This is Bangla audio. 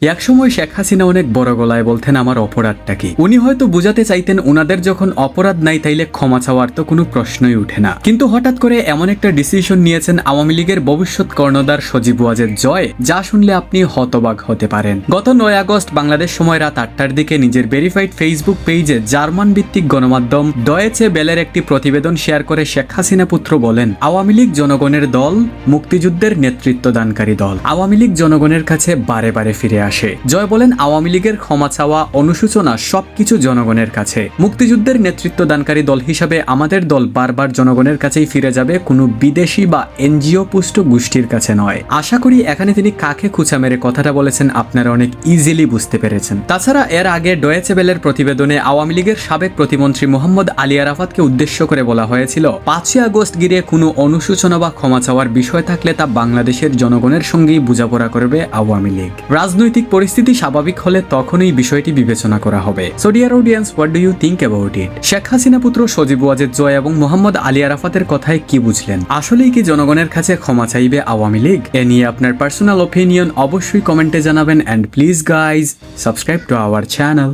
একসময় শেখ হাসিনা অনেক বড় গলায় বলতেন আমার অপরাধটা কি। উনি হয়তো বুঝাতে চাইতেন উনাদের যখন অপরাধ নাই তাইলে ক্ষমা চাওয়ার তো কোনো প্রশ্নই উঠে না। কিন্তু হঠাৎ করে এমন একটা ডিসিশন নিয়েছেন আওয়ামী লীগের ভবিষ্যৎ কর্ণধার সজীব ওয়াজেদ জয়, যা শুনলে আপনি হতবাক হতে পারেন। গত 9 আগস্ট বাংলাদেশ সময় রাত 8টার দিকে নিজের ভেরিফাইড ফেসবুক পেজে জার্মান ভিত্তিক গণমাধ্যম ডয়েচে বেলের একটি প্রতিবেদন শেয়ার করে শেখ হাসিনা পুত্র বলেন, আওয়ামী লীগ জনগণের দল, মুক্তিযুদ্ধের নেতৃত্বদানকারী দল। আওয়ামী লীগ জনগণের কাছে বারে বারে ফিরে আসে। জয় বলেন, আওয়ামী লীগের ক্ষমা চাওয়া, অনুশোচনা সবকিছু জনগণের কাছে। মুক্তিযুদ্ধের নেতৃত্বদানকারী দল হিসাবে আমাদের দল বারবার জনগণের কাছেই ফিরে যাবে, কোনো বিদেশি বা এনজিও পুষ্ট গোষ্ঠীর কাছে নয়। আশা করি এখানে তিনি কাকে খুঁচা মেরে কথাটা বলেছেন আপনারা অনেক ইজিলি বুঝতে পেরেছেন। তাছাড়া এর আগে ডয়েচে বেলের প্রতিবেদনে আওয়ামী লীগের সাবেক প্রতিমন্ত্রী মোহাম্মদ আলী আরাফাতকে উদ্দেশ্য করে বলা হয়েছিল, 5 আগস্ট ঘিরে কোনো অনুশোচনা বা ক্ষমা চাওয়ার বিষয় থাকলে তা বাংলাদেশের জনগণের সঙ্গেই বোঝাপড়া করবে আওয়ামী লীগ। রাজনৈতিক পরিস্থিতি স্বাভাবিক হলে তখনই বিষয়টি বিবেচনা করা হবে। So dear audience, what do you think about it? Sheikh Hasina পুত্র সজীব ওয়াজেদ জয় এবং মোহাম্মদ আলী আরাফাতের কথায় কি বুঝলেন? আসলেই কি জনগণের কাছে ক্ষমা চাইবে আওয়ামী লীগ? এ নিয়ে আপনার পার্সোনাল ওপিনিয়ন অবশ্যই কমেন্টে জানাবেন, and please guys subscribe to our channel.